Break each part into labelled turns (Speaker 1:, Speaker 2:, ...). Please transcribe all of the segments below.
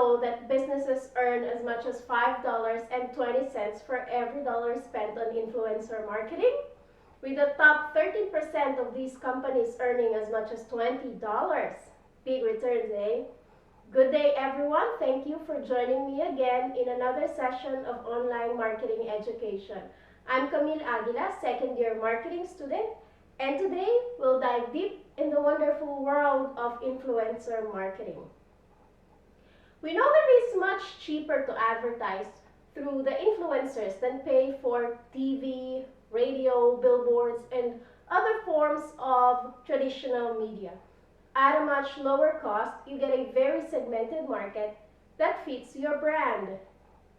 Speaker 1: know that businesses earn as much as $5.20 for every dollar spent on influencer marketing, with the top 13% of these companies earning as much as $20. Big returns, eh? Good day, everyone. Thank you for joining me again in another session of online marketing education. I'm Camille Aguila, second-year marketing student, and today we'll dive deep in the wonderful world of influencer marketing. We know that it's much cheaper to advertise through the influencers than pay for TV, radio, billboards, and other forms of traditional media. At a much lower cost, you get a very segmented market that fits your brand.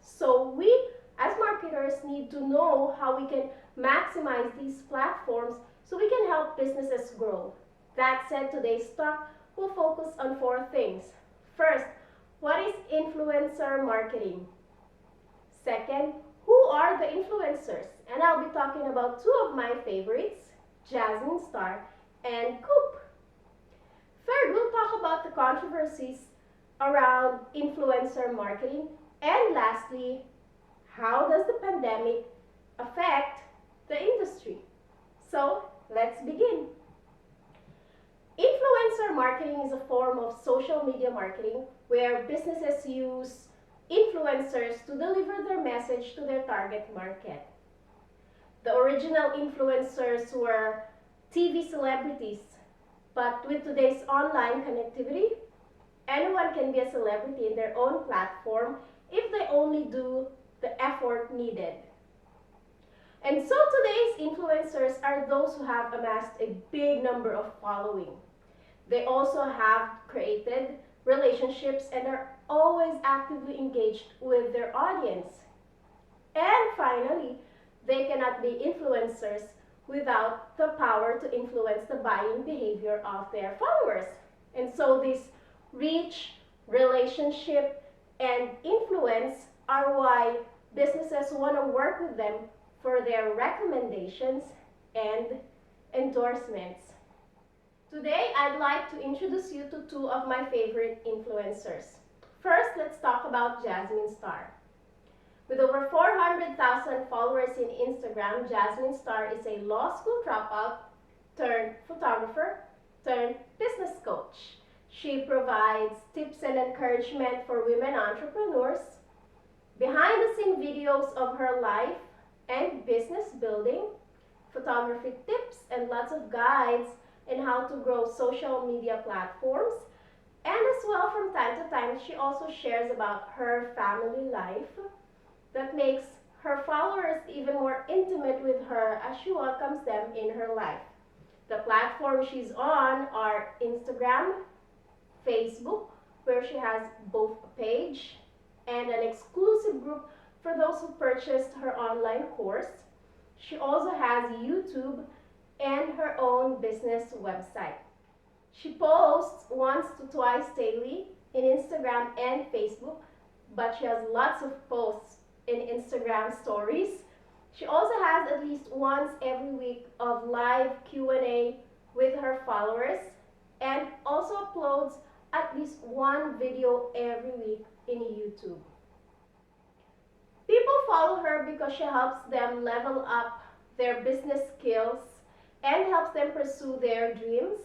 Speaker 1: So we, as marketers, need to know how we can maximize these platforms so we can help businesses grow. That said, today's talk will focus on four things. First, what is influencer marketing? Second, who are the influencers? And I'll be talking about two of my favorites, Jasmine Star and Coop. Third, we'll talk about the controversies around influencer marketing. And lastly, how does the pandemic affect the industry? So let's begin. Influencer marketing is a form of social media marketing where businesses use influencers to deliver their message to their target market. The original influencers were TV celebrities, but with today's online connectivity, anyone can be a celebrity in their own platform if they only do the effort needed. And so today's influencers are those who have amassed a big number of following. They also have created relationships and are always actively engaged with their audience. And finally, they cannot be influencers without the power to influence the buying behavior of their followers. And so this reach, relationship, and influence are why businesses want to work with them for their recommendations and endorsements. Today, I'd like to introduce you to two of my favorite influencers. First, let's talk about Jasmine Star. With over 400,000 followers in Instagram, Jasmine Star is a law school dropout turned photographer turned business coach. She provides tips and encouragement for women entrepreneurs, behind-the-scenes videos of her life and business building, photography tips, and lots of guides in how to grow social media platforms. And as well, from time to time, she also shares about her family life that makes her followers even more intimate with her as she welcomes them in her life. The platforms she's on are Instagram, Facebook, where she has both a page and an exclusive group for those who purchased her online course. She also has YouTube and her own business website. She posts once to twice daily in Instagram and Facebook, but she has lots of posts in Instagram stories. She also has at least once every week of live Q&A with her followers and also uploads at least one video every week in YouTube. People follow her because she helps them level up their business skills and helps them pursue their dreams.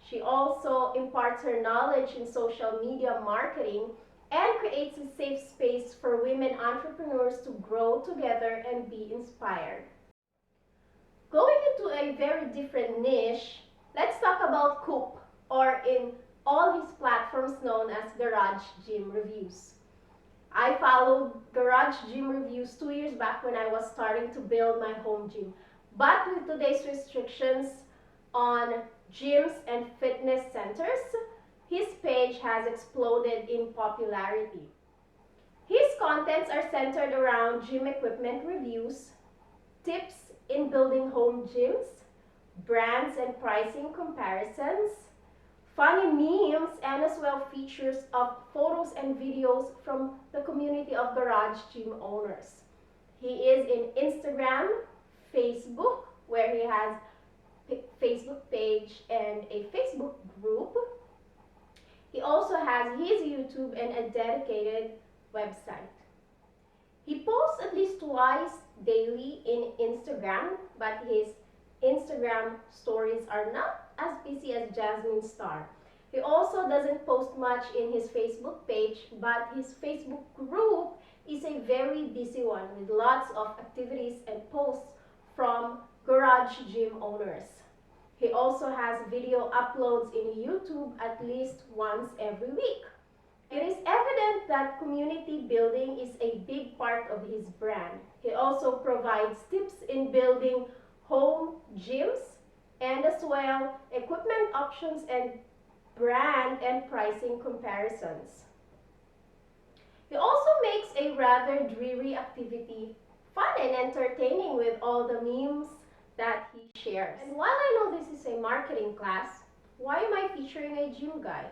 Speaker 1: She also imparts her knowledge in social media marketing and creates a safe space for women entrepreneurs to grow together and be inspired. Going into a very different niche, let's talk about Coop, or in all his platforms known as Garage Gym Reviews. I followed Garage Gym Reviews 2 years back when I was starting to build my home gym. But with today's restrictions on gyms and fitness centers, his page has exploded in popularity. His contents are centered around gym equipment reviews, tips in building home gyms, brands and pricing comparisons, funny memes, and as well features of photos and videos from the community of garage gym owners. He is in Instagram, Facebook, where he has a Facebook page and a Facebook group. He also has his YouTube and a dedicated website. He posts at least twice daily in Instagram, but his Instagram stories are not as busy as Jasmine Star. He also doesn't post much in his Facebook page, but his Facebook group is a very busy one with lots of activities and posts from garage gym owners. He also has video uploads in YouTube at least once every week. It is evident that community building is a big part of his brand. He also provides tips in building home gyms and as well equipment options and brand and pricing comparisons. He also makes a rather dreary activity fun and entertaining with all the memes that he shares. And while I know this is a marketing class, why am I featuring a gym guy?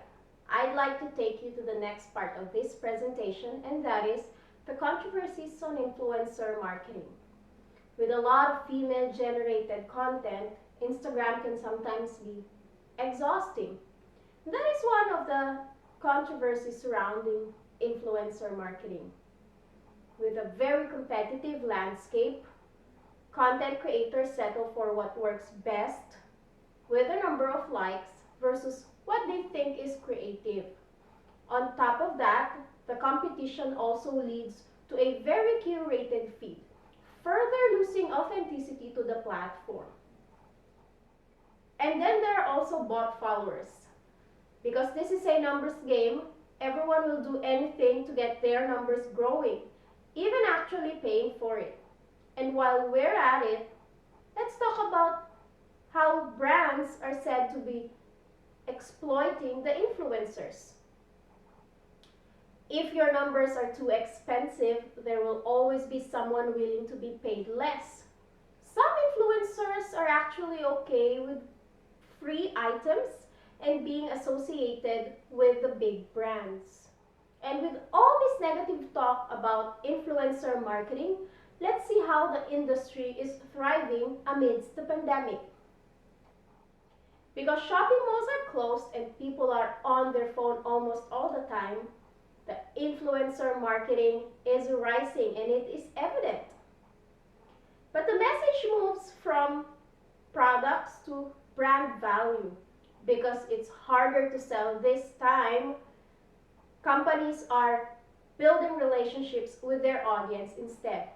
Speaker 1: I'd like to take you to the next part of this presentation, and that is the controversies on influencer marketing. With a lot of female-generated content, Instagram can sometimes be exhausting. That is one of the controversies surrounding influencer marketing. With a very competitive landscape, content creators settle for what works best with a number of likes versus what they think is creative. On top of that, the competition also leads to a very curated feed, further losing authenticity to the platform. And then there are also bot followers. Because this is a numbers game, everyone will do anything to get their numbers growing, even actually paying for it. And while we're at it, let's talk about how brands are said to be exploiting the influencers. If your numbers are too expensive, there will always be someone willing to be paid less. Some influencers are actually okay with free items and being associated with the big brands. And with all this negative talk about influencer marketing, let's see how the industry is thriving amidst the pandemic. Because shopping malls are closed and people are on their phone almost all the time, the influencer marketing is rising and it is evident. But the message moves from products to brand value. Because it's harder to sell this time, companies are building relationships with their audience instead.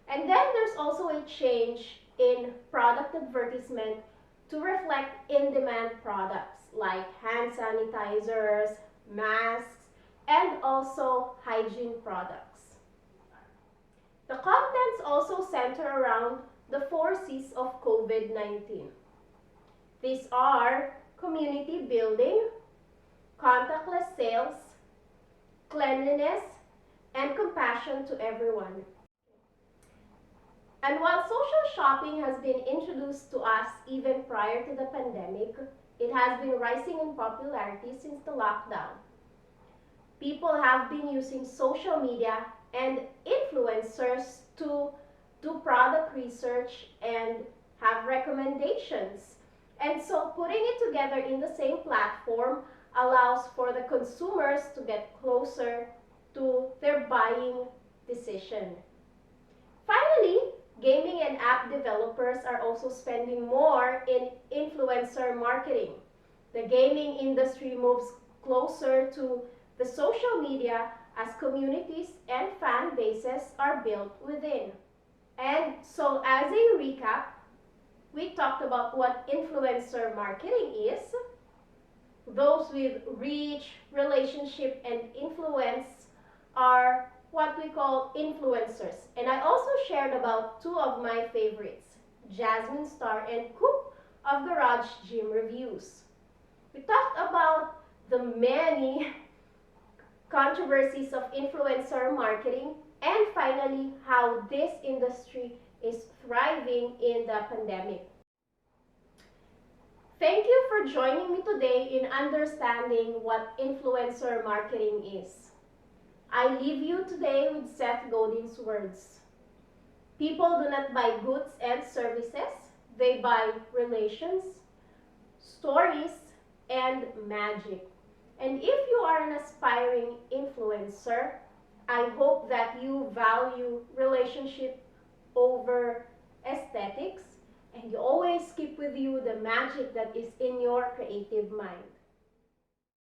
Speaker 1: And then there's also a change in product advertisement to reflect in-demand products like hand sanitizers, masks, and also hygiene products. The contents also center around the 4 C's of COVID-19. These are community building, contactless sales, cleanliness, and compassion to everyone. And while social shopping has been introduced to us even prior to the pandemic, it has been rising in popularity since the lockdown. People have been using social media and influencers to do product research and have recommendations. And so putting it together in the same platform allows for the consumers to get closer to their buying decision. Finally, gaming and app developers are also spending more in influencer marketing. The gaming industry moves closer to the social media as communities and fan bases are built within. And so as a recap, we talked about what influencer marketing is. Those with reach, relationship, and influence are what we call influencers. And I also shared about two of my favorites, Jasmine Star and Coop of Garage Gym Reviews. We talked about the many controversies of influencer marketing and finally how this industry is thriving in the pandemic. Thank you for joining me today in understanding what influencer marketing is. I leave you today with Seth Godin's words. People do not buy goods and services, they buy relations, stories, and magic. And if you are an aspiring influencer, I hope that you value relationship over aesthetics and you always keep with you the magic that is in your creative mind.